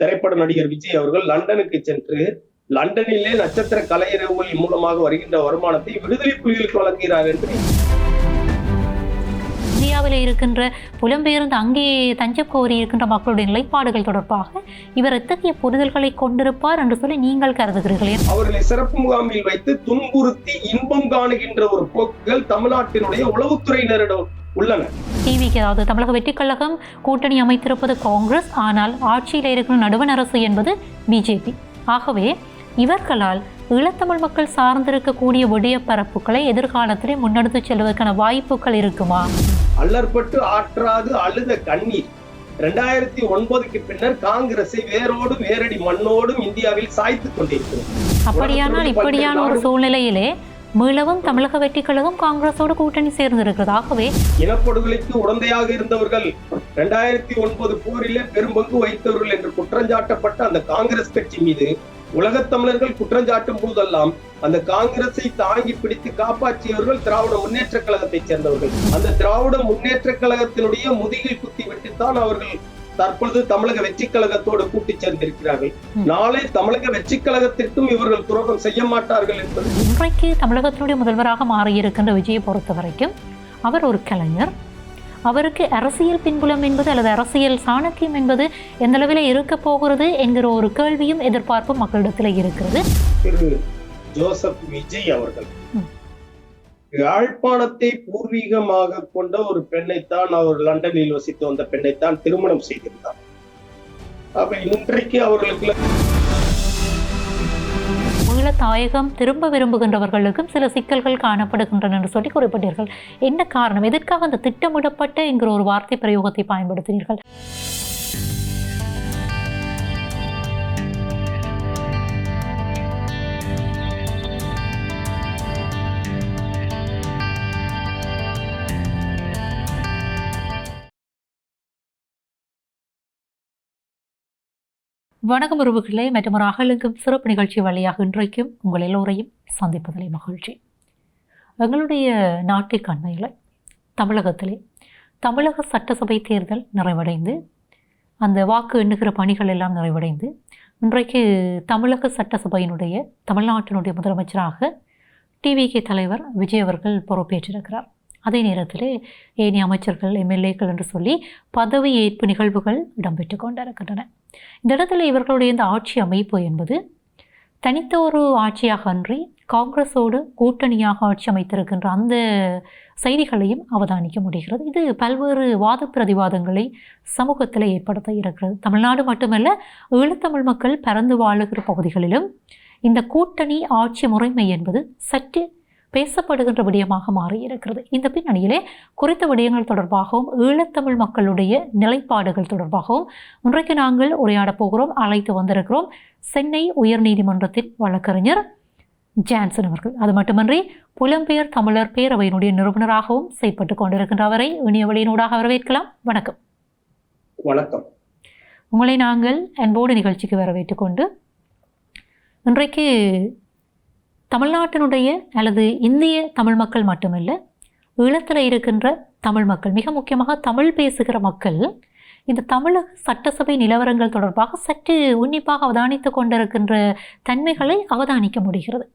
திரைப்பட நடிகர் விஜய் அவர்கள் லண்டனுக்கு சென்று லண்டனிலே நட்சத்திர கலையரங்குகள் மூலமாக வருகின்ற வருமானத்தை விடுதலை புலிகளுக்கு வழங்குகிறார் என்று இந்தியாவில் இருக்கின்ற புலம்பெயர்ந்து அங்கே தஞ்சம் கோரி இருக்கின்ற மக்களுடைய நிலைப்பாடுகள் தொடர்பாக இவர் எத்தகைய புரிதல்களை கொண்டிருப்பார் என்று சொல்லி நீங்கள் கருதுகிறீர்களே? அவர்களை சிறப்பு முகாமில் வைத்து துன்புறுத்தி இன்பம் காணுகின்ற ஒரு போக்குகள் தமிழ்நாட்டினுடைய உளவுத்துறையினரிடம் உள்ளன. டிவிக்கு அதாவது தமிழக வெற்றிக் கழகம் கூட்டணி அமைத்திருப்பது காங்கிரஸ், ஆனால் ஆட்சியில் இருக்கிற நடுவண் அரசு என்பது பிஜேபி. ஆகவே இவர்களால் ஈழத்தமிழ் மக்கள் சார்ந்திருக்கக்கூடிய விடய பரப்புகளை எதிர்காலத்திலே முன்னெடுத்து செல்வதற்கான வாய்ப்புகள் இருக்குமா? அல்லற்பட்டு ஆற்றாது அழுத கண்ணீர் 2009க்கு பின்னர் காங்கிரஸை வேரோடு வேரடி மண்ணோடும் இந்தியாவில் சாய்த்துக் கொண்டிருக்கிறது. அப்படியானால் இப்படியான ஒரு சூழ்நிலையிலே மீளவும் தமிழக வெற்றிக் கழகம் காங்கிரஸோடு கூட்டணி சேர்ந்திருக்கிறது. ஆகவே இனப்படுகொலைக்கு உடந்தையாக இருந்தவர்கள் 2009 போரிலே பெரும்பங்கு வகித்தவர்கள் என்று குற்றஞ்சாட்டப்பட்ட அந்த காங்கிரஸ் கட்சி மீது உலகத் தமிழர்கள் குற்றஞ்சாட்டும் போதெல்லாம் அந்த காங்கிரஸை தாங்கி பிடித்து காப்பாற்றியவர்கள் திராவிட முன்னேற்ற கழகத்தை சேர்ந்தவர்கள். அந்த திராவிட முன்னேற்ற கழகத்தினுடைய முதுகில் குத்தி விட்டுத்தான் அவர்கள் தற்பொழுது தமிழக வெற்றி கழகத்தோடு கூட்டி சேர்ந்திருக்கிறார்கள். நாளை தமிழக வெற்றி கழகத்திற்கும் இவர்கள் துரோகம் செய்ய மாட்டார்கள் என்பது. இன்றைக்கு தமிழகத்தினுடைய முதல்வராக மாறியிருக்கின்ற விஜயை பொறுத்த வரைக்கும் அவர் ஒரு கலைஞர். அவருக்கு அரசியல் பின்புலம் என்பது அல்லது அரசியல் சாணக்கியம் என்பது எந்த அளவில் இருக்க போகிறது என்கிற ஒரு கேள்வியும் எதிர்பார்ப்பும் மக்களிடத்தில் இருக்கிறது. திரு ஜோசப் விஜய் அவர்கள் யாழ்ப்பாணத்தை பூர்வீகமாக கொண்ட ஒரு பெண்ணைத்தான், அவர் லண்டனில் வசித்து வந்த பெண்ணைத்தான் திருமணம் செய்திருந்தார். அப்ப இன்றைக்கு அவர்களுக்கு தாயகம் திரும்ப விரும்புகின்றவர்களுக்கும் சில சிக்கல்கள் காணப்படுகின்றன என்று சொல்லி குறிப்பிட்டீர்கள். என்ன காரணம்? எதற்காக அந்த திட்டமிடப்பட்ட என்கிற ஒரு வார்த்தை பிரயோகத்தை பயன்படுத்தினீர்கள்? வணக்கம் உறவுகளே, மற்றும் ஒரு அகலுக்கும் சிறப்பு நிகழ்ச்சி வழியாக இன்றைக்கும் உங்கள் எல்லோரையும் சந்திப்பதிலே மகிழ்ச்சி. எங்களுடைய நாட்டுக்கு அண்மையில் தமிழகத்திலே தமிழக சட்டசபை தேர்தல் நிறைவடைந்து அந்த வாக்கு எண்ணுகிற பணிகள் எல்லாம் நிறைவடைந்து இன்றைக்கு தமிழக சட்டசபையினுடைய தமிழ்நாட்டினுடைய முதலமைச்சராக டிவிகே தலைவர் விஜய் அவர்கள் பொறுப்பேற்றிருக்கிறார். அதே நேரத்தில் ஏனைய அமைச்சர்கள், எம்எல்ஏக்கள் என்று சொல்லி பதவி ஏற்பு நிகழ்வுகள் இடம்பெற்று கொண்டிருக்கின்றன. இந்த இடத்துல இவர்களுடைய இந்த ஆட்சி அமைப்பு என்பது தனித்த ஒரு ஆட்சியாக அன்றி காங்கிரஸோடு கூட்டணியாக ஆட்சி அமைத்திருக்கின்ற அந்த செய்திகளையும் அவதானிக்க முடிகிறது. இது பல்வேறு வாத பிரதிவாதங்களை சமூகத்தில் ஏற்படுத்த இருக்கிறது. தமிழ்நாடு மட்டுமல்ல, ஈழத்தமிழ் மக்கள் பரந்து வாழுகிற பகுதிகளிலும் இந்த கூட்டணி ஆட்சி முறைமை என்பது சற்று பேசப்படுகின்ற விடயமாக மாறியிருக்கிறது. இந்த பின்னணியிலே குறித்த விடயங்கள் தொடர்பாகவும் ஈழத்தமிழ் மக்களுடைய நிலைப்பாடுகள் தொடர்பாகவும் இன்றைக்கு நாங்கள் உரையாடப் போகிறோம். அழைத்து வந்திருக்கிறோம் சென்னை உயர்நீதிமன்றத்தின் வழக்கறிஞர் ஜான்சன் அவர்கள். அது மட்டுமன்றி புலம்பெயர் தமிழர் பேரவையினுடைய நிறுவனராகவும் செயற்பட்டு கொண்டிருக்கின்ற அவரை இணைய வழியினூடாக வரவேற்கலாம். வணக்கம். வணக்கம். உங்களை நாங்கள் அன்போடு நிகழ்ச்சிக்கு வரவேற்றுக் கொண்டு இன்றைக்கு தமிழ்நாட்டினுடைய அல்லது இந்திய தமிழ் மக்கள் மட்டுமல்ல, ஈழத்தில் இருக்கின்ற தமிழ் மக்கள், மிக முக்கியமாக தமிழ் பேசுகிற மக்கள் இந்த தமிழக சட்டசபை நிலவரங்கள் தொடர்பாக சற்று உன்னிப்பாக அவதானித்து கொண்டிருக்கின்ற தன்மைகளை அவதானிக்க முடிகிறது.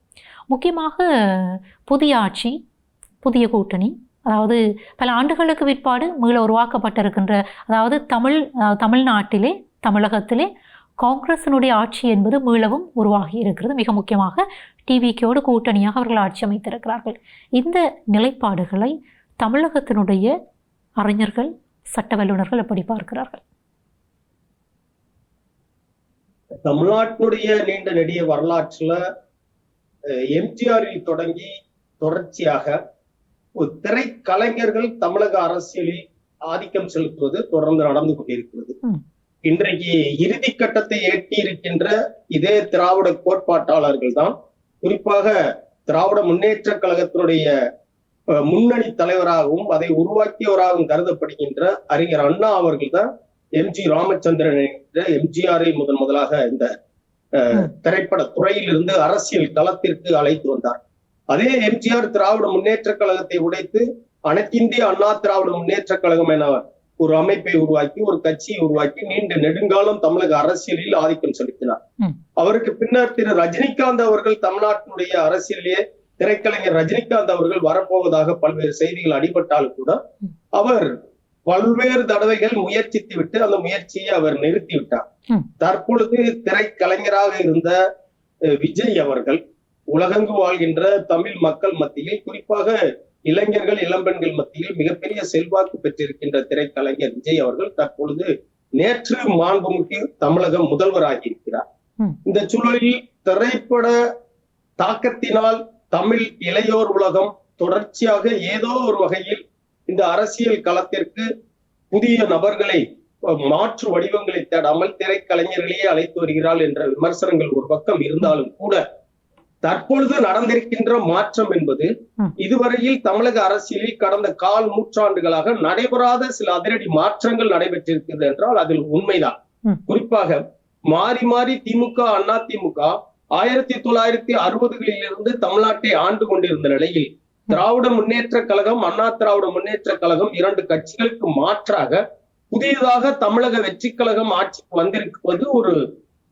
முக்கியமாக புதிய ஆட்சி, புதிய கூட்டணி, அதாவது பல ஆண்டுகளுக்கு பிற்பாடு மீள உருவாக்கப்பட்டிருக்கின்ற, அதாவது தமிழ்நாட்டிலே தமிழகத்திலே காங்கிரஸினுடைய ஆட்சி என்பது மீளவும் உருவாகி இருக்கிறது. மிக முக்கியமாக டிவிக்கோடு கூட்டணியாக அவர்கள் ஆட்சி அமைத்திருக்கிறார்கள். இந்த நிலைப்பாடுகளை தமிழகத்தினுடைய அறிஞர்கள், சட்ட வல்லுநர்கள் எப்படி பார்க்கிறார்கள்? தமிழ்நாட்டினுடைய நீண்ட நெடிய வரலாற்றுல எம்ஜிஆரில் தொடங்கி தொடர்ச்சியாக திரைக்கலைஞர்கள் தமிழக அரசியலில் ஆதிக்கம் செலுத்துவது தொடர்ந்து நடந்து கொண்டிருக்கிறது. இன்றைக்கு இறுதி கட்டத்தை எட்டி இருக்கின்ற இதே திராவிட கோட்பாட்டாளர்கள் தான், குறிப்பாக திராவிட முன்னேற்ற கழகத்தினுடைய முன்னணி தலைவராகவும் அதை உருவாக்கியவராகவும் கருதப்படுகின்ற அறிஞர் அண்ணா அவர்கள் தான் எம்ஜி ராமச்சந்திரன் என்ற எம்ஜிஆரை முதலாக இந்த திரைப்பட துறையிலிருந்து அரசியல் களத்திற்கு அழைத்து வந்தார். அதே எம்ஜிஆர் திராவிட முன்னேற்ற கழகத்தை உடைத்து அனைத்திந்திய அண்ணா திராவிட முன்னேற்ற கழகம் என ஒரு அமைப்பை உருவாக்கி ஒரு கட்சியை உருவாக்கி நீண்ட நெடுங்காலம் தமிழக அரசியலில் ஆதிக்கம் செலுத்தினார். அவருக்கு பின்னர் திரு ரஜினிகாந்த் அவர்கள் தமிழ்நாட்டினுடைய அரசியலிலே திரைக்கலைஞர் ரஜினிகாந்த் அவர்கள் வரப்போவதாக பல்வேறு செய்திகள் அடிபட்டாலும் கூட அவர் பல்வேறு தடவைகள் முயற்சித்து விட்டு அந்த முயற்சியை அவர் நிறுத்திவிட்டார். தற்பொழுது திரைக்கலைஞராக இருந்த விஜய் அவர்கள் உலகெங்கு வாழ்கின்ற தமிழ் மக்கள் மத்தியில், குறிப்பாக இளைஞர்கள் இளம்பெண்கள் மத்தியில் மிகப்பெரிய செல்வாக்கு பெற்றிருக்கின்ற திரைக்கலைஞர் விஜய் அவர்கள் தற்பொழுது நேற்று மாண்புமிகு தமிழக முதல்வராகி இருக்கிறார். இந்த சூழலில் திரைப்பட தாக்கத்தினால் தமிழ் இளையோர் உலகம் தொடர்ச்சியாக ஏதோ ஒரு வகையில் இந்த அரசியல் களத்திற்கு புதிய நபர்களை, மாற்று வடிவங்களை தேடாமல் திரைக்கலைஞர்களையே அழைத்து வருகிறாள் என்ற விமர்சனங்கள் ஒரு பக்கம் இருந்தாலும் கூட தற்பொழுது நடந்திருக்கின்ற மாற்றம் என்பது இதுவரையில் தமிழக அரசியலில் கடந்த கால் நூற்றாண்டுகளாக நடைபெறாத சில அதிரடி மாற்றங்கள் நடைபெற்றிருக்கிறது என்றால் அதில் உண்மைதான். குறிப்பாக மாறி மாறி திமுக அண்ணா திமுக 1960களில் இருந்து தமிழ்நாட்டை ஆண்டு கொண்டிருந்த நிலையில் திராவிட முன்னேற்ற கழகம், அண்ணா திராவிட முன்னேற்ற கழகம் இரண்டு கட்சிகளுக்கு மாற்றாக புதியதாக தமிழக வெற்றி கழகம் ஆட்சிக்கு வந்திருப்பது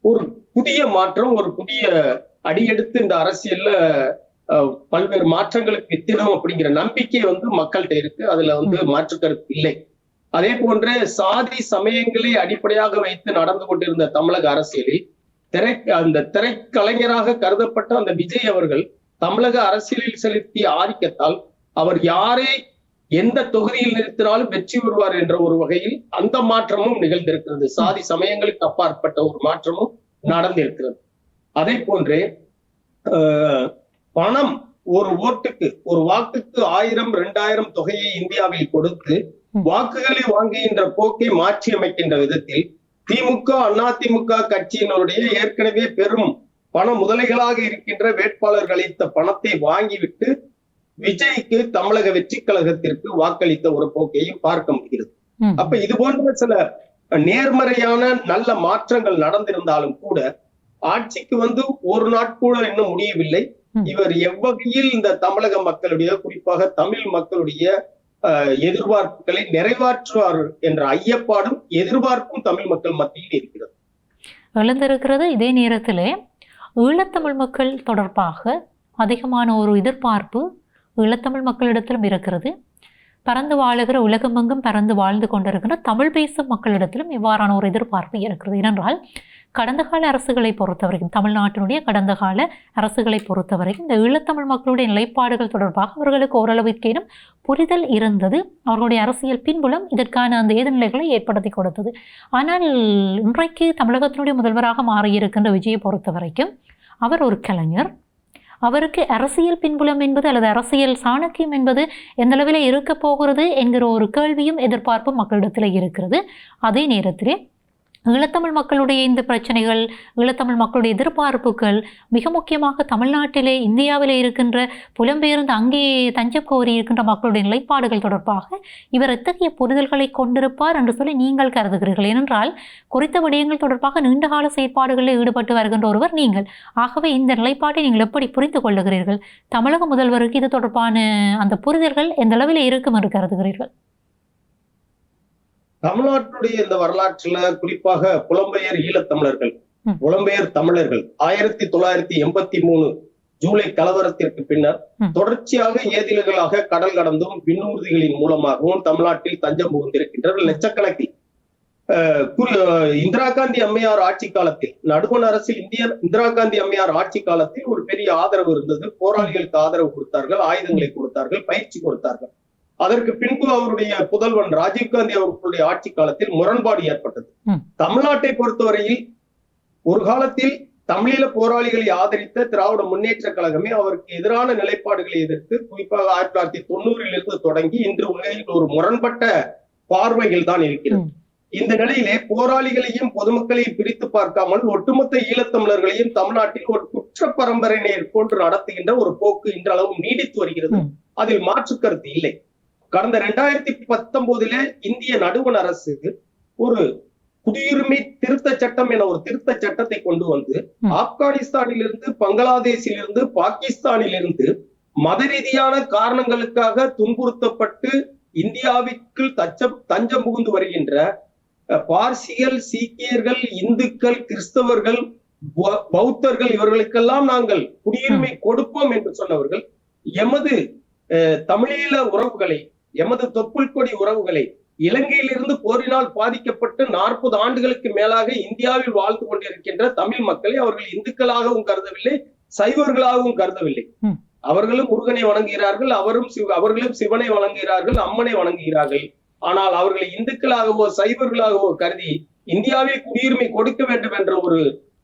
ஒரு புதிய மாற்றம், ஒரு புதிய அடியெடுத்து இந்த அரசியல்ல பல்வேறு மாற்றங்களுக்கு வித்திடும் அப்படிங்கிற நம்பிக்கை மக்கள்கிட்ட இருக்கு. அதுல மாற்று கருத்து இல்லை. அதே போன்ற சாதி சமயங்களை அடிப்படையாக வைத்து நடந்து கொண்டிருந்த தமிழக அரசியலில் அந்த திரைக்கலைஞராக கருதப்பட்ட அந்த விஜய் அவர்கள் தமிழக அரசியலில் செலுத்திய ஆதிக்கத்தால் அவர் யாரை எந்த தொகுதியில் நிறுத்தினாலும் வெற்றி பெறுவார் என்ற ஒரு வகையில் அந்த மாற்றமும் நிகழ்ந்திருக்கிறது. சாதி சமயங்களுக்கு அப்பாற்பட்ட ஒரு மாற்றமும் நடந்திருக்கிறது. அதே போன்றே பணம், ஒரு ஓட்டுக்கு, ஒரு வாக்குக்கு 1000, 2000 தொகையை இந்தியாவில் கொடுத்து வாக்குகளை வாங்குகின்ற போக்கை மாற்றி அமைக்கின்ற விதத்தில் திமுக அதிமுக கட்சியினுடைய ஏற்கனவே பெரும் பண முதலைகளாக இருக்கின்ற வேட்பாளர்கள் அளித்த பணத்தை வாங்கிவிட்டு விஜய்க்கு தமிழக வெற்றி கழகத்திற்கு வாக்களித்த ஒரு போக்கையும் பார்க்க முடிகிறது. அப்ப இது போன்ற சில நேர்மறையான நல்ல மாற்றங்கள் நடந்திருந்தாலும் கூட ஆட்சிக்கு ஒரு நாட்கூட இன்னும் முடியவில்லை. இவர் எவ்வகையில் இந்த தமிழக மக்களுடைய, குறிப்பாக தமிழ் மக்களுடைய எதிர்பார்ப்புகளை நிறைவேற்றுவார் என்ற ஐயப்பாடும் எதிர்பார்ப்பும் தமிழ் மக்கள் மத்தியில் இருக்கிறது, எழுந்திருக்கிறது. இதே நேரத்திலே ஈழத்தமிழ் மக்கள் தொடர்பாக அதிகமான ஒரு எதிர்பார்ப்பு ஈழத்தமிழ் மக்களிடத்திலும் இருக்கிறது. பறந்து வாழுகிற உலகமெங்கும் பறந்து வாழ்ந்து கொண்டிருக்கின்ற தமிழ் பேசும் மக்களிடத்திலும் இவ்வாறான ஒரு எதிர்பார்ப்பு இருக்கிறது. ஏனென்றால் கடந்த கால அரசுகளை பொறுத்தவரைக்கும், தமிழ்நாட்டினுடைய கடந்த கால அரசுகளை பொறுத்தவரைக்கும் இந்த ஈழத்தமிழ் மக்களுடைய நிலைப்பாடுகள் தொடர்பாக அவர்களுக்கு ஓரளவிற்கேனும் புரிதல் இருந்தது. அவர்களுடைய அரசியல் பின்புலம் இதற்கான அந்த எதிர்நிலைகளை ஏற்படுத்தி கொடுத்தது. ஆனால் இன்றைக்கு தமிழகத்தினுடைய முதல்வராக மாறியிருக்கின்ற விஜயை பொறுத்தவரைக்கும் அவர் ஒரு கலைஞர். அவருக்கு அரசியல் பின்புலம் என்பது அல்லது அரசியல் சாணக்கியம் என்பது எந்த அளவில் இருக்க போகிறது என்கிற ஒரு கேள்வியும் எதிர்பார்ப்பும் மக்களிடத்தில் இருக்கிறது. அதே நேரத்திலே ஈழத்தமிழ் மக்களுடைய இந்த பிரச்சனைகள், ஈழத்தமிழ் மக்களுடைய எதிர்பார்ப்புகள், மிக முக்கியமாக தமிழ்நாட்டிலே இந்தியாவிலே இருக்கின்ற புலம்பெயர்ந்து அங்கே தஞ்சம் கோரி இருக்கின்ற மக்களுடைய நிலைப்பாடுகள் தொடர்பாக இவர் எத்தகைய புரிதல்களை கொண்டிருப்பார் என்று சொல்லி நீங்கள் கருதுகிறீர்கள்? ஏனென்றால் குறித்த விடயங்கள் தொடர்பாக நீண்டகால செயற்பாடுகளில் ஈடுபட்டு வருகின்ற ஒருவர் நீங்கள். ஆகவே இந்த நிலைப்பாட்டை நீங்கள் எப்படி புரிந்து கொள்ளுகிறீர்கள்? தமிழக முதல்வருக்கு இது தொடர்பான அந்த புரிதல்கள் எந்த அளவில் இருக்கும் என்று கருதுகிறீர்கள்? தமிழ்நாட்டுடைய இந்த வரலாற்றுல குறிப்பாக புலம்பெயர் ஈழத்தமிழர்கள், புலம்பெயர் தமிழர்கள் 1983 ஜூலை கலவரத்திற்கு பின்னர் தொடர்ச்சியாக ஏதிலிகளாக கடல் கடந்தும் விண்ணூர்திகளின் மூலமாகவும் தமிழ்நாட்டில் தஞ்சம் புகுந்திருக்கின்றனர் லட்சக்கணக்கில். இந்திரா காந்தி அம்மையார் ஆட்சி காலத்தில், நடுவண் அரசில் இந்திரா காந்தி அம்மையார் ஆட்சி காலத்தில் ஒரு பெரிய ஆதரவு இருந்தது. போராளிகளுக்கு ஆதரவு கொடுத்தார்கள், ஆயுதங்களை கொடுத்தார்கள், பயிற்சி கொடுத்தார்கள். அதற்கு பின்பு அவருடைய புதல்வன் ராஜீவ்காந்தி அவர்களுடைய ஆட்சி காலத்தில் முரண்பாடு ஏற்பட்டது. தமிழ்நாட்டை பொறுத்தவரையில் ஒரு காலத்தில் தமிழீழ போராளிகளை ஆதரித்த திராவிட முன்னேற்ற கழகமே அவருக்கு எதிரான நிலைப்பாடுகளை எதிர்த்து, குறிப்பாக 1990 இருந்து தொடங்கி இன்று உலகில் ஒரு முரண்பட்ட பார்வைகள் தான் இருக்கிறது. இந்த நிலையிலே போராளிகளையும் பொதுமக்களையும் பிரித்து பார்க்காமல் ஒட்டுமொத்த ஈழத்தமிழர்களையும் தமிழ்நாட்டில் ஒரு குற்ற பரம்பரையினர் போன்று நடத்துகின்ற ஒரு போக்கு இன்றளவும் நீடித்து வருகிறது. அதில் மாற்று கருத்து இல்லை. கடந்த 2019 இந்திய நடுவண் அரசு ஒரு குடியுரிமை திருத்த சட்டம் என ஒரு திருத்த சட்டத்தை கொண்டு வந்து ஆப்கானிஸ்தானிலிருந்து, பங்களாதேஷிலிருந்து, பாகிஸ்தானிலிருந்து மத ரீதியான காரணங்களுக்காக துன்புறுத்தப்பட்டு இந்தியாவிற்குள் தஞ்சம் புகுந்து வருகின்ற பார்சிகள், சீக்கியர்கள், இந்துக்கள், கிறிஸ்தவர்கள், பௌத்தர்கள் இவர்களுக்கெல்லாம் நாங்கள் குடியுரிமை கொடுப்போம் என்று சொன்னவர்கள் எமது தமிழீழ உறவுகளை, எமது தொப்புள் கொடி உறவுகளை இலங்கையிலிருந்து போரினால் பாதிக்கப்பட்டு 40 ஆண்டுகளுக்கு மேலாக இந்தியாவில் வாழ்ந்து கொண்டிருக்கின்ற தமிழ் மக்களை அவர்கள் இந்துக்களாகவும் கருதவில்லை, சைவர்களாகவும் கருதவில்லை. அவர்களும் முருகனை வணங்குகிறார்கள், அவர்களும் சிவனை வணங்குகிறார்கள், அம்மனை வணங்குகிறார்கள். ஆனால் அவர்களை இந்துக்களாகவோ சைவர்களாகவோ கருதி இந்தியாவில் குடியுரிமை கொடுக்க வேண்டும் என்ற ஒரு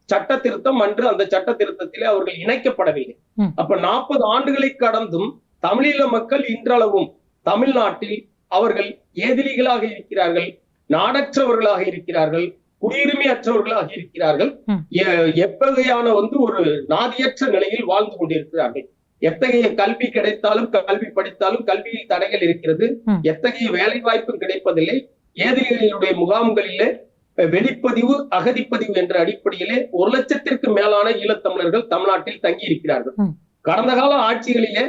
சட்ட திருத்தம் அன்று அந்த சட்ட திருத்தத்திலே அவர்கள் இணைக்கப்படவில்லை. அப்ப 40 ஆண்டுகளை கடந்தும் தமிழீழ மக்கள் இன்றளவும் தமிழ்நாட்டில் அவர்கள் ஏதிலிகளாக இருக்கிறார்கள், நாடற்றவர்களாக இருக்கிறார்கள், குடியுரிமை அற்றவர்களாக இருக்கிறார்கள், எவ்வகையான ஒரு நாதியற்ற நிலையில் வாழ்ந்து கொண்டிருக்கிறார்கள். எத்தகைய கல்வி கிடைத்தாலும், கல்வி படித்தாலும் கல்வியில் தடைகள் இருக்கிறது, எத்தகைய வேலை வாய்ப்பும் கிடைப்பதில்லை. ஏதிலிகளுடைய முகாம்களிலே வெளிப்பதிவு, அகதிப்பதிவு என்ற அடிப்படையிலே 1 லட்சத்திற்கு மேலான ஈழத்தமிழர்கள் தமிழ்நாட்டில் தங்கி இருக்கிறார்கள். கடந்த கால ஆட்சிகளிலே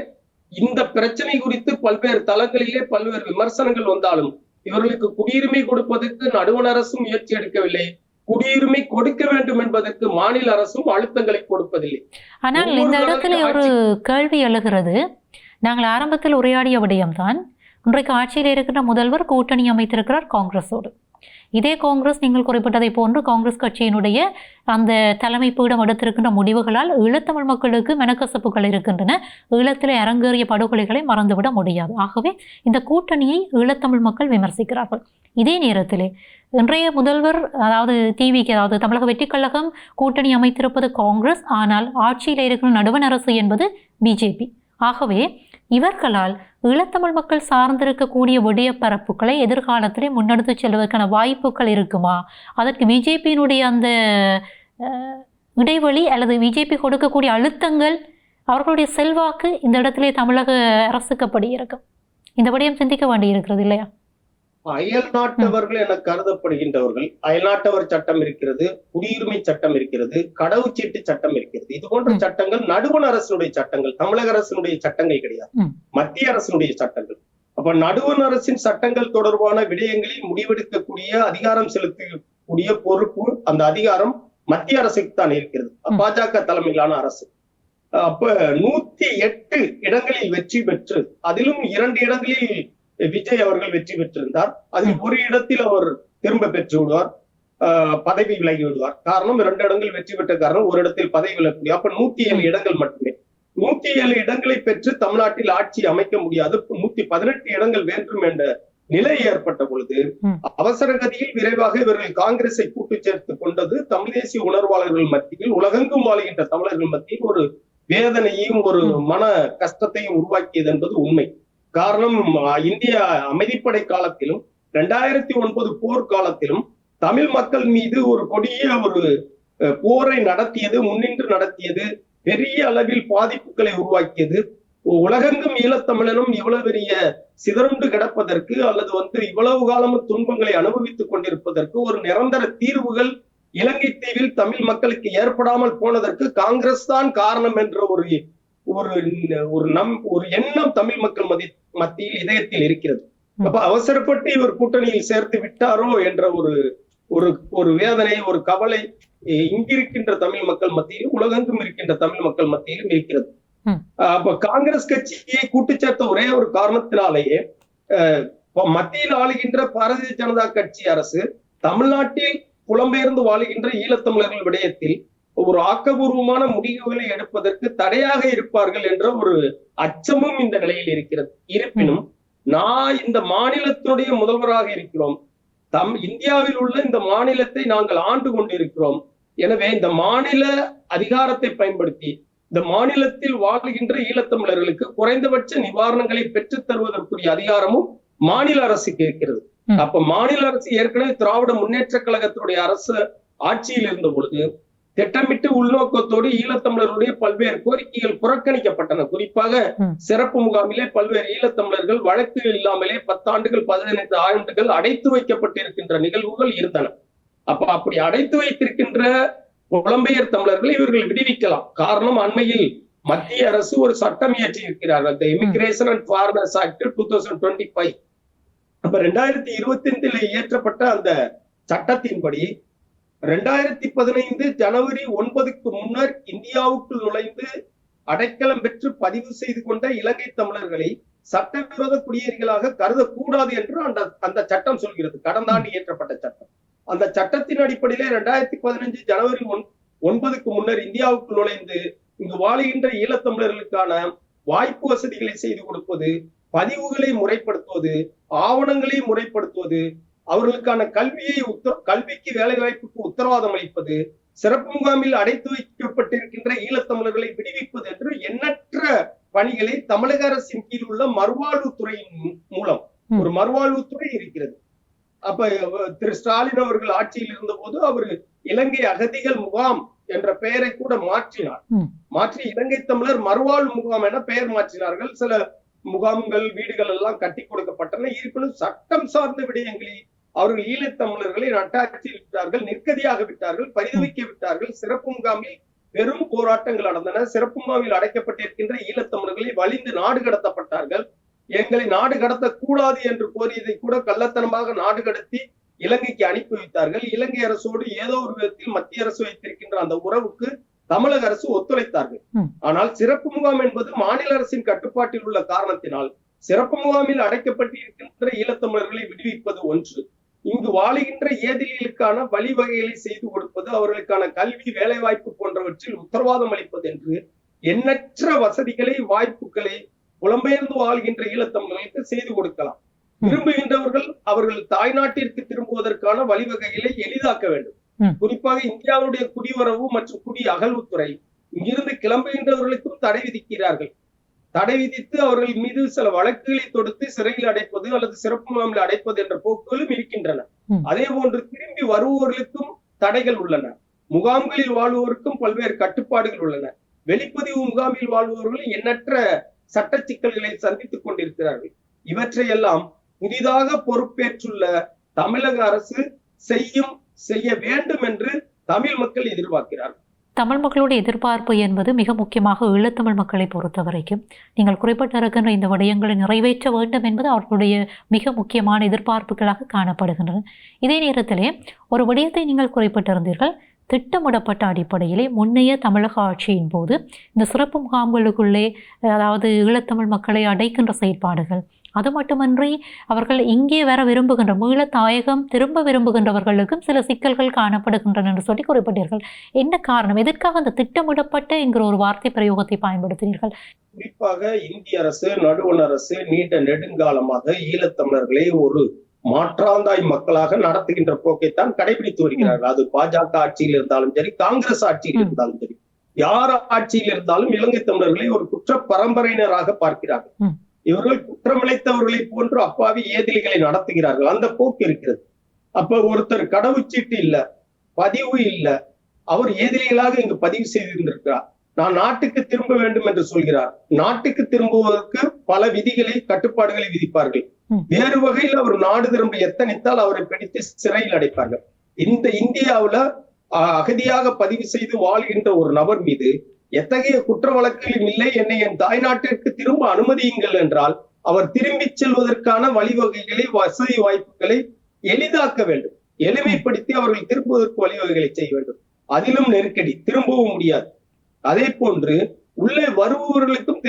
இந்த பிரச்சனை குறித்து பல்வேறு தளங்களிலே பல்வேறு விமர்சனங்கள் வந்தாலும் இவர்களுக்கு குடியுரிமை கொடுப்பதற்கு நடுவண் அரசும் முயற்சி எடுக்கவில்லை, குடியுரிமை கொடுக்க வேண்டும் என்பதற்கு மாநில அரசும் அழுத்தங்களை கொடுப்பதில்லை. ஆனால் இந்த இடத்துல ஒரு கேள்வி எழுகிறது. நாங்கள் ஆரம்பத்தில் உரையாடிய விடயம்தான். இன்றைக்கு ஆட்சியில் இருக்கிற முதல்வர் கூட்டணி அமைத்திருக்கிறார் காங்கிரஸோடு. இதே காங்கிரஸ், நீங்கள் குறிப்பிட்டதை போன்று காங்கிரஸ் கட்சியினுடைய அந்த தலைமை பீடம் எடுத்திருக்கின்ற முடிவுகளால் ஈழத்தமிழ் மக்களுக்கு மெனக்கசப்புகள் இருக்கின்றன. ஈழத்தில் அரங்கேறிய படுகொலைகளை மறந்துவிட முடியாது. ஆகவே இந்த கூட்டணியை ஈழத்தமிழ் மக்கள் விமர்சிக்கிறார்கள். இதே நேரத்திலே இன்றைய முதல்வர், அதாவது டிவிக்கு, அதாவது தமிழக வெற்றி கழகம் கூட்டணி அமைத்திருப்பது காங்கிரஸ், ஆனால் ஆட்சியில் இருக்கிற நடுவண் அரசு என்பது பிஜேபி. ஆகவே இவர்களால் ஈழத்தமிழ் மக்கள் சார்ந்திருக்கக்கூடிய விடய பரப்புகளை எதிர்காலத்திலே முன்னெடுத்து செல்வதற்கான வாய்ப்புகள் இருக்குமா? அதற்கு பிஜேபியினுடைய அந்த இடைவெளி அல்லது பிஜேபி கொடுக்கக்கூடிய அழுத்தங்கள், அவர்களுடைய செல்வாக்கு இந்த இடத்திலே தமிழக அரசுக்கப்படி இருக்கும். இந்த விடயம் சிந்திக்க வேண்டி இருக்கிறது இல்லையா? அயல் நாட்டவர்கள் என கருதப்படுகின்றவர்கள், அயல்நாட்டவர் சட்டம் இருக்கிறது, குடியுரிமை சட்டம் இருக்கிறது, கடவுச்சீட்டு சட்டம் இருக்கிறது. இது போன்ற சட்டங்கள் நடுவண் அரசினுடைய சட்டங்கள், தமிழக அரசினுடைய சட்டங்கள் கிடையாது, மத்திய அரசினுடைய சட்டங்கள். அப்ப நடுவண் அரசின் சட்டங்கள் தொடர்பான விடயங்களில் முடிவெடுக்கக்கூடிய, அதிகாரம் செலுத்தக்கூடிய பொறுப்பு, அந்த அதிகாரம் மத்திய அரசுக்கு தான் இருக்கிறது, பாஜக தலைமையிலான அரசு. அப்ப 108 இடங்களில் வெற்றி பெற்று, அதிலும் 2 இடங்களில் விஜய் அவர்கள் வெற்றி பெற்றிருந்தார். அதில் ஒரு இடத்தில் அவர் திரும்ப பெற்று விடுவார், பதவி விலகி விடுவார். காரணம் 2 இடங்கள் வெற்றி பெற்ற காரணம், ஒரு இடத்தில் பதவி விலகக்கூடிய. அப்ப 107 இடங்கள் மட்டுமே. 107 இடங்களை பெற்று தமிழ்நாட்டில் ஆட்சி அமைக்க முடியாது, 118 இடங்கள் வேண்டும் என்ற நிலை ஏற்பட்ட பொழுது அவசர கதியில் விரைவாக இவர்கள் காங்கிரஸை கூட்டு சேர்த்து கொண்டது தமிழ் தேசிய உணர்வாளர்கள் மத்தியில், உலகெங்கும் வாழ்கின்ற தமிழர்கள் மத்தியில் ஒரு வேதனையையும் ஒரு மன கஷ்டத்தையும் உருவாக்கியது என்பது உண்மை. காரணம், இந்திய அமைதிப்படை காலத்திலும் 2009 போர் காலத்திலும் தமிழ் மக்கள் மீது ஒரு கொடிய ஒரு போரை நடத்தியது, முன்னின்று நடத்தியது, பெரிய அளவில் பாதிப்புகளை உருவாக்கியது. உலகெங்கும் ஈழத்தமிழனும் இவ்வளவு பெரிய சிதறுண்டு கிடப்பதற்கு அல்லது இவ்வளவு காலமும் துன்பங்களை அனுபவித்துக் கொண்டிருப்பதற்கு ஒரு நிரந்தர தீர்வுகள் இலங்கை தீவில் தமிழ் மக்களுக்கு ஏற்படாமல் போனதற்கு காங்கிரஸ் தான் காரணம் என்ற ஒரு எண்ணம் தமிழ் மக்கள் மத்தியில் இதயத்தில் இருக்கிறது. அப்ப அவசரப்பட்டு இவர் கூட்டணியில் சேர்த்து விட்டாரோ என்ற ஒரு வேதனை, ஒரு கவலை இங்கிருக்கின்ற தமிழ் மக்கள் மத்தியிலும் உலகெங்கும் இருக்கின்ற தமிழ் மக்கள் மத்தியிலும் இருக்கிறது. அப்ப காங்கிரஸ் கட்சியை கூட்டு சேர்த்த ஒரே ஒரு காரணத்தினாலேயே மத்தியில் ஆளுகின்ற பாரதிய ஜனதா கட்சி அரசு தமிழ்நாட்டில் புலம்பெயர்ந்து வாழுகின்ற ஈழத்தமிழர்கள் விடயத்தில் ஒரு ஆக்கபூர்வமான முடிவுகளை எடுப்பதற்கு தடையாக இருப்பார்கள் என்ற ஒரு அச்சமும் இந்த நிலையில் இருக்கிறது. இருப்பினும் இந்த மாநிலத்தினுடைய முதல்வராக இருக்கிறோம், இந்தியாவில் உள்ள இந்த மாநிலத்தை நாங்கள் ஆண்டு கொண்டிருக்கிறோம். எனவே இந்த மாநில அதிகாரத்தை பயன்படுத்தி இந்த மாநிலத்தில் வாழ்கின்ற ஈழத்தமிழர்களுக்கு குறைந்தபட்ச நிவாரணங்களை பெற்றுத் தருவதற்குரிய அதிகாரமும் மாநில அரசுக்கு இருக்கிறது. அப்ப மாநில அரசு ஏற்கனவே திராவிட முன்னேற்ற கழகத்தினுடைய அரசு ஆட்சியில் இருந்த பொழுது திட்டமிட்டு உள்நோக்கத்தோடு ஈழத்தமிழர்களுடைய பல்வேறு கோரிக்கைகள் புறக்கணிக்கப்பட்டன. குறிப்பாக சிறப்பு முகாமிலே பல்வேறு ஈழத்தமிழர்கள் வழக்கு இல்லாமலே 10 ஆண்டுகள் 15 ஆண்டுகள் அடைத்து வைக்கப்பட்டிருக்கின்ற நிகழ்வுகள் இருந்தன. அப்படி அடைத்து வைத்திருக்கின்ற புலம்பெயர் தமிழர்களை இவர்கள் விடுவிக்கலாம். காரணம், அண்மையில் மத்திய அரசு ஒரு சட்டம் இயற்றி இருக்கிறார்கள், இமிகிரேஷன் அண்ட் ஃபாரினர்ஸ் ஆக்ட் 2025. அப்ப 2025 இயற்றப்பட்ட அந்த சட்டத்தின்படி 2015 ஜனவரி 9க்கு முன்னர் இந்தியாவுக்குள் நுழைந்து அடைக்கலம் பெற்று பதிவு செய்து கொண்ட இலங்கை தமிழர்களை சட்டவிரோத குடியேறிகளாக கருதக்கூடாது என்று அந்த சட்டம் சொல்கிறது. கடந்த ஆண்டு இயற்றப்பட்ட சட்டம். அந்த சட்டத்தின் அடிப்படையிலே 2015 ஜனவரி 9க்கு முன்னர் இந்தியாவுக்குள் நுழைந்து இங்கு வாழுகின்ற ஈழத்தமிழர்களுக்கான வாய்ப்பு வசதிகளை செய்து கொடுப்பது, பதிவுகளை முறைப்படுத்துவது, ஆவணங்களை முறைப்படுத்துவது, அவர்களுக்கான கல்விக்கு வேலை வாய்ப்புக்கு உத்தரவாதம் அளிப்பது, சிறப்பு முகாமில் அடைத்து வைக்கப்பட்டிருக்கின்ற ஈழத்தமிழர்களை விடுவிப்பது என்று எண்ணற்ற பணிகளை தமிழக அரசின் கீழ் உள்ள மறுவாழ்வுத்துறையின் மூலம் ஒரு மறுவாழ்வுத்துறை இருக்கிறது. அப்ப திரு ஸ்டாலின் அவர்கள் ஆட்சியில் இருந்த போது அவர் இலங்கை அகதிகள் முகாம் என்ற பெயரை கூட மாற்றினார். மாற்றி இலங்கை தமிழர் மறுவாழ்வு முகாம் என பெயர் மாற்றினார்கள். சில முகாம்கள், வீடுகள் எல்லாம் கட்டி கொடுக்கப்பட்டன. இருப்பினும் சட்டம் சார்ந்த விடயங்களில் அவர்கள் ஈழத்தமிழர்களை நட்டாட்சியில் விட்டார்கள், நிற்கதியாக விட்டார்கள், பரிதவிக்க விட்டார்கள். சிறப்பு முகாமில் பெரும் போராட்டங்கள் நடந்தன. சிறப்பு முகாமில் அடைக்கப்பட்டிருக்கின்ற ஈழத்தமிழர்களை வலிந்து நாடு கடத்தப்பட்டார்கள். எங்களை நாடு கடத்தக்கூடாது என்று கோரியதை கூட கள்ளத்தனமாக நாடு கடத்தி இலங்கைக்கு அனுப்பி வைத்தார்கள். இலங்கை அரசோடு ஏதோ ஒரு விதத்தில் மத்திய அரசு வைத்திருக்கின்ற அந்த உறவுக்கு தமிழக அரசு ஒத்துழைத்தார்கள். ஆனால் சிறப்பு முகாம் என்பது மாநில அரசின் கட்டுப்பாட்டில் உள்ள காரணத்தினால் சிறப்பு முகாமில் அடைக்கப்பட்டிருக்கின்ற ஈழத்தமிழர்களை விடுவிப்பது ஒன்று, இங்கு வாழுகின்ற ஏதிலிகளுக்கான வழிவகைகளை செய்து கொடுப்பது, அவர்களுக்கான கல்வி, வேலை வாய்ப்பு போன்றவற்றில் உத்தரவாதம் அளிப்பது என்று எண்ணற்ற வசதிகளை, வாய்ப்புகளை புலம்பெயர்ந்து வாழ்கின்ற ஈழத்தமிழர்களுக்கு செய்து கொடுக்கலாம். விரும்புகின்றவர்கள் அவர்கள் தாய்நாட்டிற்கு திரும்புவதற்கான வழிவகைகளை எளிதாக்க வேண்டும். குறிப்பாக இந்தியாவுடைய குடிவரவு மற்றும் குடி அகழ்வுத்துறை இங்கிருந்து கிளம்புகின்றவர்களுக்கும் தடை விதிக்கிறார்கள். தடை விதித்து அவர்கள் மீது சில வழக்குகளை தொடுத்து சிறையில் அடைப்பது அல்லது சிறப்பு முகாமில் அடைப்பது என்ற போக்குகளும் இருக்கின்றன. அதே போன்று திரும்பி வருபவர்களுக்கும் தடைகள் உள்ளன. முகாம்களில் வாழ்வோருக்கும் பல்வேறு கட்டுப்பாடுகள் உள்ளன. வெளிப்பதிவு முகாமில் வாழ்பவர்கள் எண்ணற்ற சட்ட சிக்கல்களை சந்தித்துக் கொண்டிருக்கிறார்கள். இவற்றையெல்லாம் புதிதாக பொறுப்பேற்றுள்ள தமிழக அரசு செய்ய வேண்டும் என்று தமிழ் மக்கள் எதிர்பார்க்கிறார்கள். தமிழ் மக்களுடைய எதிர்பார்ப்பு என்பது மிக முக்கியமாக ஈழத்தமிழ் மக்களை பொறுத்த வரைக்கும் நீங்கள் குறிப்பிட்டிருக்கின்ற இந்த விடயங்களை நிறைவேற்ற வேண்டும் என்பது அவர்களுடைய மிக முக்கியமான எதிர்பார்ப்புகளாக காணப்படுகின்றன. இதே நேரத்திலே ஒரு விடயத்தை நீங்கள் குறிப்பிட்டிருந்தீர்கள். திட்டமிடப்பட்ட அடிப்படையிலே முன்னைய தமிழக ஆட்சியின் போது இந்த சிறப்பு முகாம்களுக்குள்ளே, அதாவது ஈழத்தமிழ் மக்களை அடைக்கின்ற செயற்பாடுகள், அது மட்டுமன்றி அவர்கள் இங்கே வர விரும்புகின்ற மீளத்தாயகம் திரும்ப விரும்புகின்றவர்களுக்கும் சில சிக்கல்கள் காணப்படுகின்றன என்று சொல்லி குறிப்பிட்டீர்கள். என்ன காரணம்? எதற்காக அந்த திட்டமிடப்பட்ட என்கிற ஒரு வார்த்தை பிரயோகத்தை பயன்படுத்தினீர்கள்? குறிப்பாக இந்திய அரசு, நடுவண் அரசு நீண்ட நெடுங்காலமாக ஈழத்தமிழர்களை ஒரு மாற்றாந்தாய் மக்களாக நடத்துகின்ற போக்கைத்தான் கடைபிடித்து வருகிறார்கள். அது பாஜக ஆட்சியில் இருந்தாலும் சரி, காங்கிரஸ் ஆட்சியில் இருந்தாலும் சரி, யார் ஆட்சியில் இருந்தாலும் இலங்கை தமிழர்களை ஒரு குற்ற பரம்பரையினராக பார்க்கிறார்கள். இவர்கள் குற்றமிழைத்தவர்களை போன்று அப்பாவி ஏதிலிகளை நடத்துகிறார்கள். அந்த போக்கு இருக்கிறது. அப்ப ஒருத்தர் கடவுச்சீட்டு இல்ல, பதிவு இல்ல, அவர் ஏதிலிகளாக இங்கு பதிவு செய்திருந்திருக்கிறார். நான் நாட்டுக்கு திரும்ப வேண்டும் என்று சொல்கிறார். நாட்டுக்கு திரும்புவதற்கு பல விதிகளை, கட்டுப்பாடுகளை விதிப்பார்கள். வேறு வகையில் அவர் நாடு திரும்ப எத்தனித்தால் அவரை பிடித்து சிறையில் அடைப்பார்கள். இந்த இந்தியாவுல அகதியாக பதிவு செய்து வாழ்கின்ற ஒரு நபர் மீது எத்தகைய குற்ற வழக்குகளும் இல்லை, என்னை என் தாய்நாட்டிற்கு திரும்ப அனுமதியுங்கள் என்றால் அவர் திரும்பி செல்வதற்கான வழிவகைகளை, வசதி வாய்ப்புகளை எளிதாக்க வேண்டும். எளிமைப்படுத்தி அவர்கள் திரும்புவதற்கு வழிவகைகளை செய்ய வேண்டும். அதிலும் நெருக்கடி, திரும்பவும் முடியாது. அதே போன்று உள்ளே வருபவர்களுக்கும்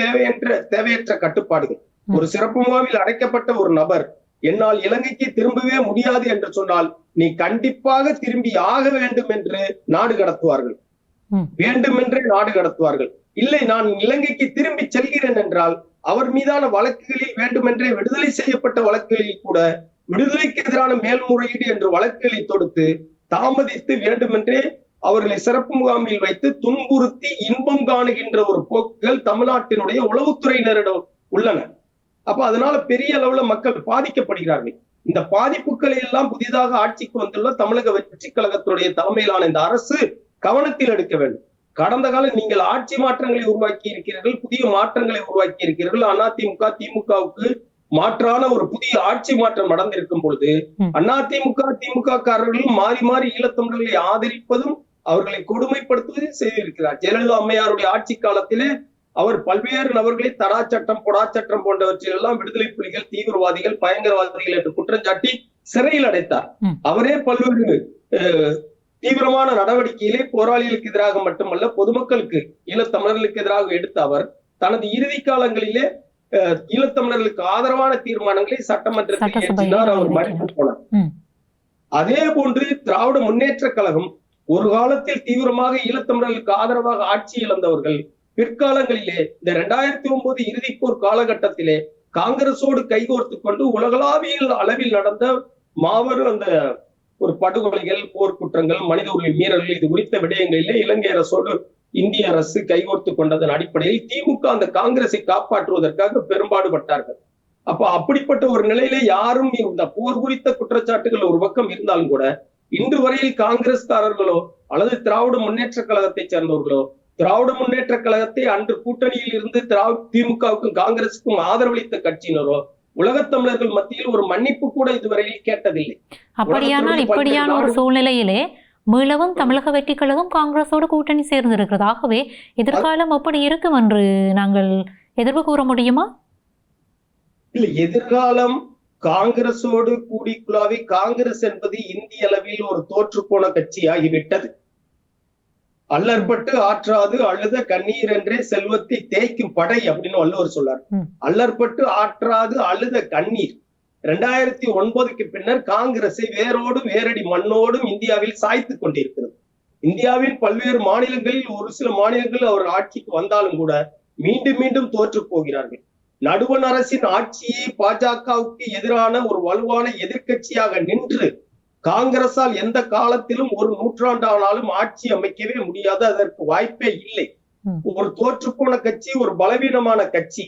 தேவையற்ற கட்டுப்பாடுகள். ஒரு சிறப்பு முகாமில் அடைக்கப்பட்ட ஒரு நபர் என்னால் இலங்கைக்கு திரும்பவே முடியாது என்று சொன்னால் நீ கண்டிப்பாக திரும்பி ஆக வேண்டும் என்று நாடு கடத்துவார்கள். வேண்டுமென்றே நாடு கடத்துவார்கள். இல்லை, நான் இலங்கைக்கு திரும்பி செல்கிறேன் என்றால் அவர் மீதான வழக்குகளில் வேண்டுமென்றே விடுதலை செய்யப்பட்ட வழக்குகளில் கூட விடுதலைக்கு எதிரான மேல்முறையீடு என்று வழக்குகளை தொடுத்து தாமதித்து வேண்டுமென்றே அவர்களை சிறப்பு முகாமில் வைத்து துன்புறுத்தி இன்பம் காணுகின்ற ஒரு போக்குகள் தமிழ்நாட்டினுடைய உளவுத்துறையினரிடம் உள்ளன. அப்ப அதனால பெரிய அளவுல மக்கள் பாதிக்கப்படுகிறார்கள். இந்த பாதிப்புகளை எல்லாம் புதிதாக ஆட்சிக்கு வந்துள்ள தமிழக வெற்றி கழகத்தினுடைய தலைமையிலான இந்த அரசு கவனத்தில் எடுக்க வேண்டும். கடந்த காலம் நீங்கள் ஆட்சி மாற்றங்களை உருவாக்கி இருக்கிறீர்கள், புதிய மாற்றங்களை உருவாக்கி இருக்கிறீர்கள். அதிமுக திமுகவுக்கு மாற்றான ஒரு புதிய ஆட்சி மாற்றம் நடந்திருக்கும் பொழுது அதிமுக திமுக காரர்கள் மாறி மாறி ஈழத்தமிழர்களை ஆதரிப்பதும் அவர்களை கொடுமைப்படுத்துவதும் செய்திருக்கிறார். ஜெயலலிதா அம்மையாருடைய ஆட்சி காலத்திலே அவர் பல்வேறு நபர்களை தடா சட்டம் பொடா சட்டம் போன்றவற்றையெல்லாம் விடுதலை புலிகள், தீவிரவாதிகள், பயங்கரவாதிகள் என்று குற்றம் சாட்டி சிறையில் அடைத்தார். அவரே பல்வேறு தீவிரமான நடவடிக்கையிலே போராளிகளுக்கு எதிராக மட்டுமல்ல, பொதுமக்களுக்கு, ஈழத்தமிழர்களுக்கு எதிராக எடுத்த அவர் தனது இறுதி காலங்களிலே ஈழத்தமிழர்களுக்கு ஆதரவான தீர்மானங்களை சட்டமன்றத்தில் ஏற்றினார். அவர் மறைத்து போனார். அதே போன்று திராவிட முன்னேற்ற கழகம் ஒரு காலத்தில் தீவிரமாக ஈழத்தமிழர்களுக்கு ஆதரவாக ஆட்சி இழந்தவர்கள் பிற்காலங்களிலே இந்த 2009 இறுதிப்போர் காலகட்டத்திலே காங்கிரசோடு கைகோர்த்து கொண்டு உலகளாவிய அளவில் நடந்த மாபெரும் அந்த ஒரு படுகொலைகள், போர்க்குற்றங்கள், மனித உரிமை மீறல்கள், இது குறித்த விடயங்களிலே இலங்கை அரசோடு இந்திய அரசு கைகோர்த்து கொண்டதன் அடிப்படையில் திமுக அந்த காங்கிரஸை காப்பாற்றுவதற்காக பெரும்பாடுபட்டார்கள். அப்ப அப்படிப்பட்ட ஒரு நிலையில யாரும் இந்த போர் குறித்த குற்றச்சாட்டுகள் ஒரு பக்கம் இருந்தாலும் கூட இன்று வரையில் காங்கிரஸ்காரர்களோ அல்லது திராவிட முன்னேற்ற கழகத்தை சேர்ந்தவர்களோ, திராவிட முன்னேற்ற கழகத்தை அன்று கூட்டணியில் இருந்து திமுகவுக்கும் காங்கிரசுக்கும் ஆதரவளித்த கட்சியினரோ உலகத்தமிழர்கள் மத்தியில் ஒரு மன்னிப்பு கூட இதுவரையில் கேட்டதில்லை. அப்படியானால் இப்படியான ஒரு சூழ்நிலையிலே மீளவும் தமிழக வெற்றி கழகம் காங்கிரஸோடு கூட்டணி சேர்ந்திருக்கிறது. ஆகவே எதிர்காலம் அப்படி இருக்கும் என்று நாங்கள் எதிர்ப்பு கூற முடியுமா? இல்ல, எதிர்காலம் காங்கிரஸோடு கூடி குழாவி, காங்கிரஸ் என்பது இந்திய அளவில் ஒரு தோற்று போன கட்சி ஆகிவிட்டது. அல்லற்பட்டு ஆற்றாது அழுத கண்ணீர் என்றே செல்வத்தை தேய்க்கும் படை அப்படின்னு வள்ளுவர் சொல்லார். அல்லற்பட்டு ஆற்றாது அழுத கண்ணீர் 2009க்கு பின்னர் காங்கிரஸை வேரோடு வேரடி மண்ணோடும் இந்தியாவில் சாய்த்து கொண்டிருக்கிறது. இந்தியாவின் பல்வேறு மாநிலங்களில் ஒரு சில மாநிலங்கள் அவர் ஆட்சிக்கு வந்தாலும் கூட மீண்டும் மீண்டும் தோற்று போகிறார்கள். நடுவண் அரசின் ஆட்சியை பாஜகவுக்கு எதிரான ஒரு வலுவான எதிர்கட்சியாக நின்று காங்கிரஸால் எந்த காலத்திலும் ஒரு நூற்றாண்டானாலும் ஆட்சி அமைக்கவே முடியாது, அதற்கு வாய்ப்பே இல்லை. ஒரு தோற்று போன கட்சி, ஒரு பலவீனமான கட்சி,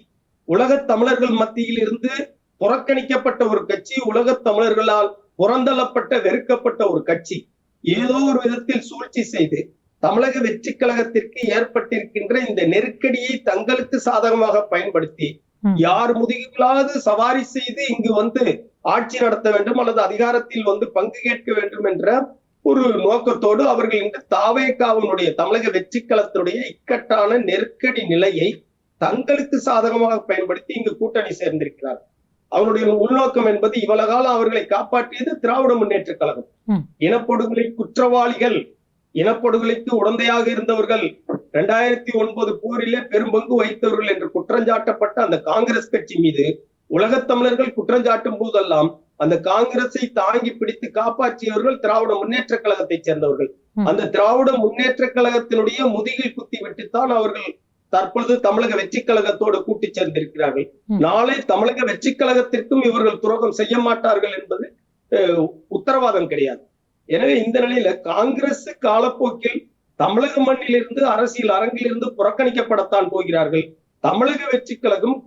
உலகத் தமிழர்கள் மத்தியில் இருந்து புறக்கணிக்கப்பட்ட ஒரு கட்சி, உலகத் தமிழர்களால் புறந்தள்ளப்பட்ட வெறுக்கப்பட்ட ஒரு கட்சி, ஏதோ ஒரு விதத்தில் சூழ்ச்சி செய்து தமிழக வெற்றி கழகத்திற்கு ஏற்பட்டிருக்கின்ற இந்த நெருக்கடியை தங்களுக்கு சாதகமாக பயன்படுத்தி யார் முதுகிலாவது சவாரி செய்து இங்கு வந்து ஆட்சி நடத்த வேண்டும் அல்லது அதிகாரத்தில் வந்து பங்கு கேட்க வேண்டும் என்ற ஒரு நோக்கத்தோடு அவர்கள் இன்று தாவேகாவினுடைய தமிழக வெற்றி கழகத்துடைய இக்கட்டான நெருக்கடி நிலையை தங்களுக்கு சாதகமாக பயன்படுத்தி இங்கு கூட்டணி சேர்ந்திருக்கிறார். அவருடைய உள்நோக்கம் என்பது இவ்வளவு காலம் அவர்களை காப்பாற்றியது திராவிட முன்னேற்ற கழகம். இனப்படுகொலை குற்றவாளிகள், இனப்படுகொலைக்கு உடந்தையாக இருந்தவர்கள், 2009 போரிலே பெரும்பங்கு வகித்தவர்கள் என்று குற்றஞ்சாட்டப்பட்ட அந்த காங்கிரஸ் கட்சி மீது உலகத் தமிழர்கள் குற்றஞ்சாட்டும் போதெல்லாம் அந்த காங்கிரஸை தாங்கி பிடித்து காப்பாற்றியவர்கள் திராவிட முன்னேற்ற கழகத்தை சேர்ந்தவர்கள். அந்த திராவிட முன்னேற்ற கழகத்தினுடைய முதுகில் குத்தி விட்டுத்தான் அவர்கள் தற்பொழுது தமிழக வெற்றி கழகத்தோடு கூட்டி சேர்ந்திருக்கிறார்கள். நாளை தமிழக வெற்றி கழகத்திற்கும் இவர்கள் துரோகம் செய்ய மாட்டார்கள் என்பது உத்தரவாதம் கிடையாது. எனவே இந்த நிலையில காங்கிரஸ் காலப்போக்கில் தமிழக மண்ணிலிருந்து அரசியல் அரங்கிலிருந்து புறக்கணிக்கப்படத்தான் போகிறார்கள். தமிழக வெற்றி கழகம்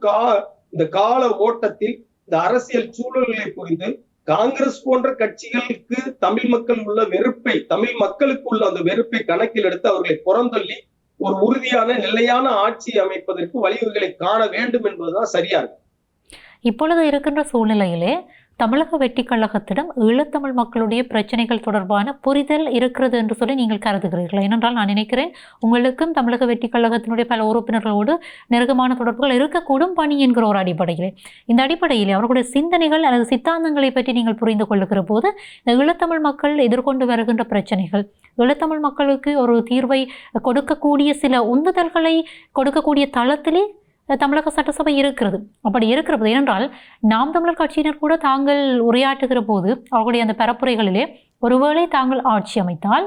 இந்த கால ஓட்டத்தில் இந்த அரசியல் சூழல்களை புரிந்து காங்கிரஸ் போன்ற கட்சிகளுக்கு தமிழ் மக்கள் உள்ள வெறுப்பை, தமிழ் மக்களுக்கு உள்ள அந்த வெறுப்பை கணக்கில் எடுத்து அவர்களை புறந்தள்ளி ஒரு உறுதியான நிலையான ஆட்சி அமைப்பதற்கு வழிவகைகளை காண வேண்டும் என்பதுதான் சரியா இருக்கு. இப்பொழுது இருக்கின்ற சூழ்நிலையிலே தமிழக வெற்றி கழகத்திடம் ஈழத்தமிழ் மக்களுடைய பிரச்சனைகள் தொடர்பான புரிதல் இருக்கிறது என்று சொல்லி நீங்கள் கருதுகிறீர்கள்? ஏனென்றால் நான் நினைக்கிறேன் உங்களுக்கும் தமிழக வெற்றி கழகத்தினுடைய பல உறுப்பினர்களோடு நெருக்கமான தொடர்புகள் இருக்கக்கூடும் பணி என்கிற ஒரு அடிப்படையிலே. இந்த அடிப்படையிலே அவர்களுடைய சிந்தனைகள் அல்லது சித்தாந்தங்களை பற்றி நீங்கள் புரிந்து கொள்ளுகிற போது இந்த ஈழத்தமிழ் மக்கள் எதிர்கொண்டு வருகின்ற பிரச்சனைகள், ஈழத்தமிழ் மக்களுக்கு ஒரு தீர்வை கொடுக்கக்கூடிய சில உந்துதல்களை கொடுக்கக்கூடிய தளத்திலே தமிழக சட்டசபை இருக்கிறது. அப்படி இருக்கிறது ஏனென்றால் நாம் தமிழர் கட்சியினர் கூட தாங்கள் உரையாற்றுகிற போது அவர்களுடைய அந்த பரப்புரைகளிலே ஒருவேளை தாங்கள் ஆட்சி அமைத்தால்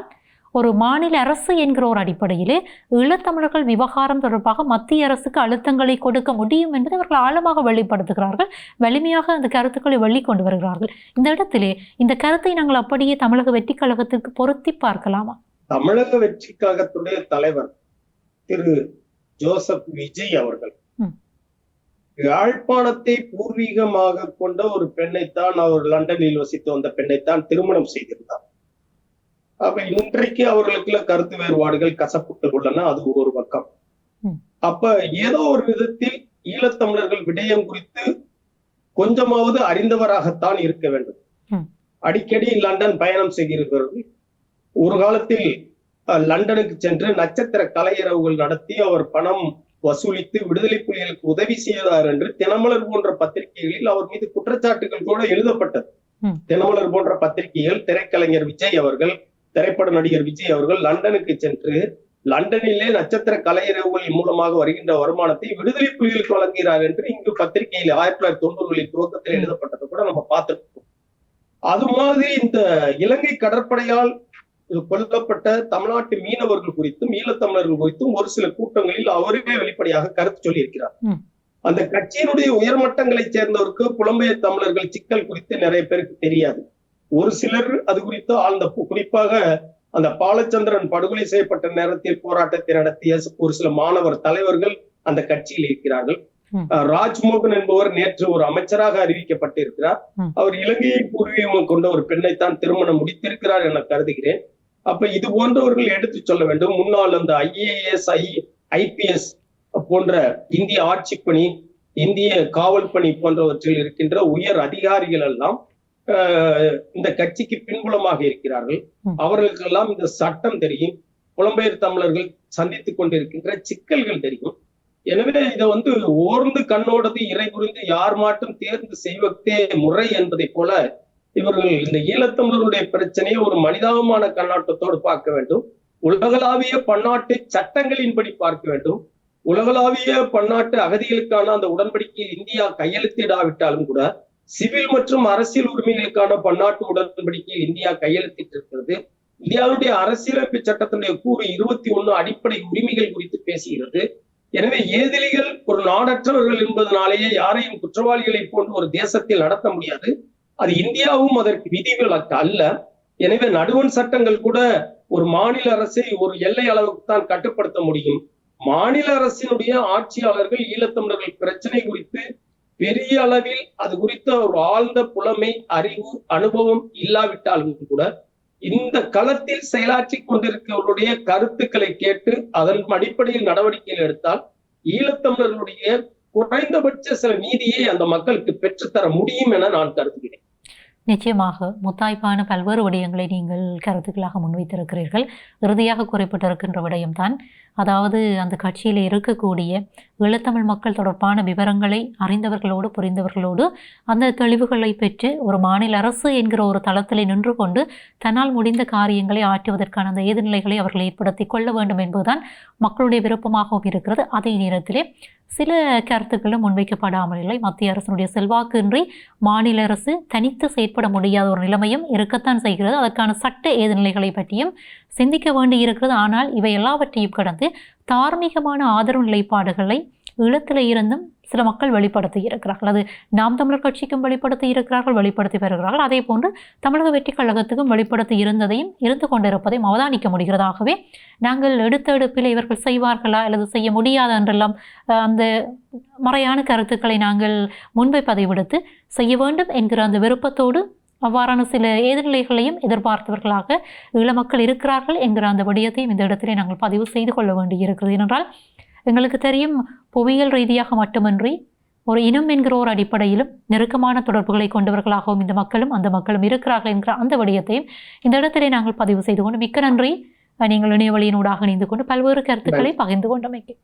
ஒரு மாநில அரசு என்கிற ஒரு அடிப்படையிலே ஈழத்தமிழர்கள் விவகாரம் தொடர்பாக மத்திய அரசுக்கு அழுத்தங்களை கொடுக்க முடியும் என்பதை அவர்கள் ஆழமாக வெளிப்படுத்துகிறார்கள், வலிமையாக அந்த கருத்துக்களை வெளிக்கொண்டு வருகிறார்கள். இந்த இடத்திலே இந்த கருத்தை நாங்கள் அப்படியே தமிழக வெற்றி கழகத்திற்கு பொருத்தி பார்க்கலாமா? தமிழக வெற்றி கழகத்துடைய தலைவர் திரு ஜோசப் விஜய் அவர்கள் யாழ்ப்பாணத்தை பூர்வீகமாக கொண்ட ஒரு பெண்ணைத்தான், அவர் லண்டனில் வசித்து வந்த பெண்ணைத்தான் திருமணம் செய்திருந்தார். அப்ப இன்றைக்கு அவர்களுக்குள்ள கருத்து வேறுபாடுகள் கசப்புகள் உள்ளன, அது ஒரு பக்கம். அப்ப ஏதோ ஒரு விதத்தில் ஈழத்தமிழர்கள் விடயம் குறித்து கொஞ்சமாவது அறிந்தவராகத்தான் இருக்க வேண்டும். அடிக்கடி லண்டன் பயணம் செய்கிறவர்கள். ஒரு காலத்தில் லண்டனுக்கு சென்று நட்சத்திர கலையரவுகள் நடத்தி அவர் பணம் வசூலித்து விடுதலை புலிகளுக்கு உதவி செய்தார் என்று தினமலர் போன்ற பத்திரிகைகளில் அவர் மீது குற்றச்சாட்டுகள் கூட எழுதப்பட்டது. தினமலர் போன்ற பத்திரிகைகள் திரைக்கலைஞர் விஜய் அவர்கள், திரைப்பட நடிகர் விஜய் அவர்கள் லண்டனுக்கு சென்று லண்டனிலே நட்சத்திர கலையரவுகள் மூலமாக வருகின்ற வருமானத்தை விடுதலை புலிகளுக்கு வழங்குகிறார் என்று இங்கு பத்திரிகையில் 1990களின் துவக்கத்தில் எழுதப்பட்டதை கூட நம்ம பார்த்திருக்கோம். அது மாதிரி இந்த இலங்கை கடற்படையால் கொல்லப்பட்ட தமிழ்நாட்டு மீனவர்கள் குறித்தும் ஈழத்தமிழர்கள் குறித்தும் ஒரு சில கூட்டங்களில் அவருமே வெளிப்படையாக கருத்து சொல்லி இருக்கிறார். அந்த கட்சியினுடைய உயர்மட்டங்களை சேர்ந்தவருக்கு புலம்பெயர் தமிழர்கள் சிக்கல் குறித்து நிறைய பேருக்கு தெரியாது. ஒரு சிலர் அது குறித்து ஆழ்ந்த, குறிப்பாக அந்த பாலச்சந்திரன் படுகொலை செய்யப்பட்ட நேரத்தில் போராட்டத்தை நடத்திய ஒரு சில மாணவர் தலைவர்கள் அந்த கட்சியில் இருக்கிறார்கள். ராஜ்மோகன் என்பவர் நேற்று ஒரு அமைச்சராக அறிவிக்கப்பட்டிருக்கிறார். அவர் இலங்கையை பூர்வீகம் கொண்ட ஒரு பெண்ணைத்தான் திருமணம் முடித்திருக்கிறார் என கருதுகிறேன். அப்ப இது போன்றவர்கள் எடுத்து சொல்ல வேண்டும். முன்னாள் அந்த IAS IPS போன்ற இந்திய ஆட்சி பணி, இந்திய காவல் பணி போன்றவற்றில் இருக்கின்ற உயர் அதிகாரிகள் எல்லாம் இந்த கட்சிக்கு பின்புலமாக இருக்கிறார்கள். அவர்களுக்கெல்லாம் இந்த சட்டம் தெரியும், புலம்பெயர் தமிழர்கள் சந்தித்துக் கொண்டிருக்கின்ற சிக்கல்கள் தெரியும். எனவே இதை ஓர்ந்து கண்ணோடது இறை புரிந்து யார் மாட்டும் தேர்ந்து செய்வதே முறை என்பதை போல இவர்கள் இந்த ஈழத்தமிழருடைய பிரச்சனையை ஒரு மனிதாபமான கண்ணோட்டத்தோடு பார்க்க வேண்டும். உலகளாவிய பன்னாட்டு சட்டங்களின்படி பார்க்க வேண்டும். உலகளாவிய பன்னாட்டு அகதிகளுக்கான அந்த உடன்படிக்கையில் இந்தியா கையெழுத்திடாவிட்டாலும் கூட சிவில் மற்றும் அரசியல் உரிமைகளுக்கான பன்னாட்டு உடன்படிக்கையில் இந்தியா கையெழுத்திட்டிருக்கிறது. இந்தியாவுடைய அரசியலமைப்பு சட்டத்தினுடைய கூறு 21 அடிப்படை உரிமைகள் குறித்து பேசுகிறது. எனவே ஏதிலிகள் ஒரு நாடற்றவர்கள் என்பதனாலேயே யாரையும் குற்றவாளிகளை போன்று ஒரு தேசத்தில் நடத்த முடியாது. அது இந்தியாவும் அதற்கு விதிவிலக்கு அல்ல. எனவே நடுவண் சட்டங்கள் கூட ஒரு மாநில அரசை ஒரு எல்லை அளவுக்கு தான் கட்டுப்படுத்த முடியும். மாநில அரசினுடைய ஆட்சியாளர்கள் ஈழத்தமிழர்கள் பிரச்சனை குறித்து பெரிய அளவில் அது குறித்த ஒரு ஆழ்ந்த புலமை, அறிவு, அனுபவம் இல்லாவிட்டாலும் கூட இந்த களத்தில் செயலாற்றி கொண்டிருக்கிறவர்களுடைய கருத்துக்களை கேட்டு அதன் அடிப்படையில் நடவடிக்கைகள் எடுத்தால் ஈழத்தமிழர்களுடைய குறைந்தபட்ச சில நீதியை அந்த மக்களுக்கு பெற்றுத்தர முடியும் என நான் கருதுகிறேன். நிச்சயமாக முத்தாய்ப்பான பல்வேறு விடயங்களை நீங்கள் கருத்துக்களாக முன்வைத்திருக்கிறீர்கள். இறுதியாக குறிப்பிட்டிருக்கின்ற விடயம்தான், அதாவது அந்த கட்சியில் இருக்கக்கூடிய ஈழத்தமிழ் மக்கள் தொடர்பான விவரங்களை அறிந்தவர்களோடு புரிந்தவர்களோடு அந்த தெளிவுகளை பெற்று ஒரு மாநில அரசு என்கிற ஒரு தளத்தில் நின்று கொண்டு தன்னால் முடிந்த காரியங்களை ஆற்றுவதற்கான அந்த ஏதுநிலைகளை அவர்கள் ஏற்படுத்தி கொள்ள வேண்டும் என்பதுதான் மக்களுடைய விருப்பமாகவும் இருக்கிறது. அதே நேரத்திலே சில கருத்துக்களும் முன்வைக்கப்படாமல் இல்லை. மத்திய அரசினுடைய செல்வாக்கின்றி மாநில அரசு தனித்து செயற்பட முடியாத ஒரு நிலைமையும் இருக்கத்தான் செய்கிறது. அதற்கான சட்ட ஏதுநிலைகளை பற்றியும் சிந்திக்க வேண்டி இருக்கிறது. ஆனால் இவை எல்லாவற்றையும் கடந்து தார்மீகமான ஆதரவு நிலைப்பாடுகளை ஈழத்தில் இருந்தும் சில மக்கள் வெளிப்படுத்தி இருக்கிறார்கள். அது நாம் தமிழர் கட்சிக்கும் வெளிப்படுத்தி இருக்கிறார்கள், வெளிப்படுத்தி வருகிறார்கள். அதே போன்று தமிழக வெற்றி கழகத்துக்கும் வெளிப்படுத்தி இருந்ததையும் இருந்து கொண்டிருப்பதையும் அவதானிக்க முடிகிறதாகவே நாங்கள் எடுத்த எடுப்பில் இவர்கள் செய்வார்களா அல்லது செய்ய முடியாத என்றெல்லாம் அந்த மறையான கருத்துக்களை நாங்கள் முன்வைப்பதை விடுத்து செய்ய வேண்டும் என்கிற அந்த விருப்பத்தோடு அவ்வாறான சில எதிர்நிலைகளையும் எதிர்பார்த்தவர்களாக ஈழ மக்கள் இருக்கிறார்கள் என்கிற அந்த விடயத்தையும் இந்த இடத்திலே நாங்கள் பதிவு செய்து கொள்ள வேண்டி இருக்கிறது. ஏனென்றால் எங்களுக்கு தெரியும், புவியியல் ரீதியாக மட்டுமின்றி ஒரு இனம் என்கிற ஒரு அடிப்படையிலும் நெருக்கமான தொடர்புகளை கொண்டவர்களாகவும் இந்த மக்களும் அந்த மக்களும் இருக்கிறார்கள் என்கிற அந்த விடயத்தையும் இந்த இடத்திலே நாங்கள் பதிவு செய்து கொண்டு மிக்க நன்றி. நீங்கள் இணையவழியினூடாக இணைந்து கொண்டு பல்வேறு கருத்துக்களை பகிர்ந்து கொண்டமைக்கு.